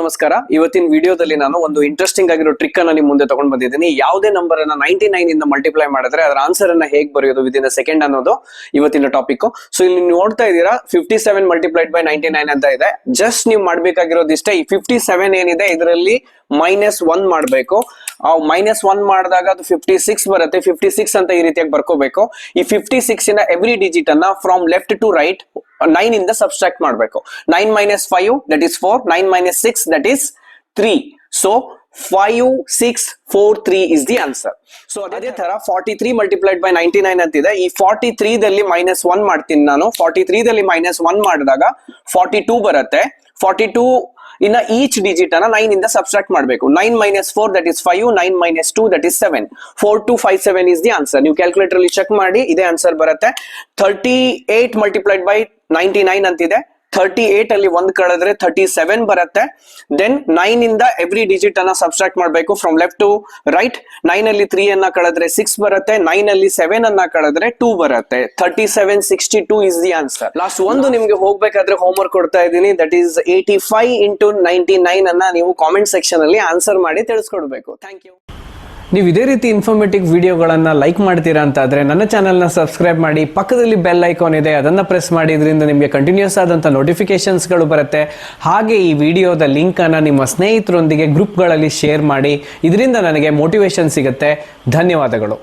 ನಮಸ್ಕಾರ. ಇವತ್ತಿನ ವಿಡಿಯೋದಲ್ಲಿ ನಾನು ಒಂದು ಇಂಟ್ರೆಸ್ಟಿಂಗ್ ಆಗಿರೋ ಟ್ರಿಕ್ ಅನ್ನ ನಿಮ್ ಮುಂದೆ ತಗೊಂಡ್ ಬಂದಿದ್ದೀನಿ. ಯಾವುದೇ ನಂಬರ್ ಅನ್ನ 99 ಇಂದ ಮಲ್ಟಿಪ್ಲೈ ಮಾಡಿದ್ರೆ ಅದರ ಆನ್ಸರ್ ಅನ್ನ ಹೇಗೆ ಬರೆಯೋದು ವಿದಿನ್ ಅ ಸೆಕೆಂಡ್ ಅನ್ನೋದು ಇವತ್ತಿನ ಟಾಪಿಕ್. ಸೊ ಇಲ್ಲಿ ನೋಡ್ತಾ ಇದ್ದೀರಾ 57 ಮಲ್ಟಿಪ್ಲೈಡ್ ಬೈ 99 ಅಂತ ಇದೆ. ಜಸ್ಟ್ ನೀವು ಮಾಡ್ಬೇಕಾಗಿರೋದಿಷ್ಟೇ, ಈ 57 ಏನಿದೆ ಇದರಲ್ಲಿ -1 ಮಾಡಬೇಕು. -1 ಮಾಡಿದಾಗ ಅದು 56 ಬರುತ್ತೆ. 56 ಅಂತ ಈ ರೀತಿಯಾಗಿ ಬರ್ಕೋಬೇಕು. ಈ 56 ನ ಎವ್ರಿ ಡಿಜಿಟ್ ಅನ್ನ ಫ್ರಮ್ ಲೆಫ್ಟ್ ಟು ರೈಟ್ 9 ಇಂದ ಸಬ್ಸ್ಟ್ರಾಕ್ಟ್ ಮಾಡಬೇಕು. 9 - 5 that is 4, 9 - 6 that is 3. So 5 6 4 3 is the answer. So ಅದೇ ತರ 43 ಮಲ್ಟಿಪ್ಲೈಡ್ ಬೈ 99 ಅಂತಿದೆ. ಈ 43 ದಲ್ಲಿ -1 ಮಾಡ್ತೀನಿ ನಾನು. 43 ದಲ್ಲಿ -1 ಮಾಡಿದಾಗ 42 ಬರುತ್ತೆ. 42 ಇನ್ನ ಈಚ್ ಡಿಜಿಟ್ ಅನ್ನ 9 ಇಂದ ಸಬ್ಸ್ಟ್ರಾಕ್ಟ್ ಮಾಡಬೇಕು. 9 - 4 that is 5, 9 - 2 that is 7. 4257 is the answer. ನೀವು ಕ್ಯಾಲ್ಕುಲೇಟರ್ ಅಲ್ಲಿ ಚೆಕ್ ಮಾಡಿ, ಇದೇ ಆನ್ಸರ್ ಬರುತ್ತೆ. 38 ಮಲ್ಟಿಪ್ಲೈಡ್ ಬೈ 99 ಅಂತಿದೆ. 38 ಅಲ್ಲಿ 1 ಕಳೆದ್ರೆ 37 ಬರುತ್ತೆ. ದೆನ್ 9 ಇಂದ ಎವ್ರಿ ಡಿಜಿಟ್ ಅನ್ನ ಸಬ್ಸ್ಟ್ರಾಕ್ಟ್ ಮಾಡಬೇಕು ಫ್ರಮ್ ಲೆಫ್ಟ್ ಟು ರೈಟ್. 9 ಅಲ್ಲಿ 3 ಅನ್ನ ಕಳೆದ್ರೆ 6 ಬರುತ್ತೆ. 9 ಅಲ್ಲಿ 7 ಅನ್ನ ಕಳೆದ್ರೆ 2 ಬರುತ್ತೆ. 3762 is the answer. ಲಾಸ್ಟ್ ಒಂದು ನಿಮ್ಗೆ ಹೋಗ್ಬೇಕಾದ್ರೆ ಹೋಮ್ವರ್ಕ್ ಕೊಡ್ತಾ ಇದ್ದೀನಿ. ದಟ್ ಈಸ್ 85 into 99 ಅನ್ನ ನೀವು ಕಾಮೆಂಟ್ ಸೆಕ್ಷನ್ ಅಲ್ಲಿ ಆನ್ಸರ್ ಮಾಡಿ ತಿಳಿಸ್ಕೊಡ್ಬೇಕು. Thank you. ನೀವು ಇದೇ ರೀತಿ ಇನ್ಫಾರ್ಮೇಟಿವ್ ವಿಡಿಯೋಗಳನ್ನು ಲೈಕ್ ಮಾಡ್ತೀರಾ ಅಂತ ಆದರೆ ನನ್ನ ಚಾನಲ್ನ ಸಬ್ಸ್ಕ್ರೈಬ್ ಮಾಡಿ, ಪಕ್ಕದಲ್ಲಿ ಬೆಲ್ ಐಕಾನ್ ಇದೆ ಅದನ್ನು ಪ್ರೆಸ್ ಮಾಡಿ. ಇದರಿಂದ ನಿಮಗೆ ಕಂಟಿನ್ಯೂಸ್ ಆದಂಥ ನೋಟಿಫಿಕೇಶನ್ಸ್ಗಳು ಬರುತ್ತೆ. ಹಾಗೆ ಈ ವಿಡಿಯೋದ ಲಿಂಕನ್ನು ನಿಮ್ಮ ಸ್ನೇಹಿತರೊಂದಿಗೆ ಗ್ರೂಪ್ಗಳಲ್ಲಿ ಶೇರ್ ಮಾಡಿ. ಇದರಿಂದ ನನಗೆ ಮೋಟಿವೇಶನ್ ಸಿಗುತ್ತೆ. ಧನ್ಯವಾದಗಳು.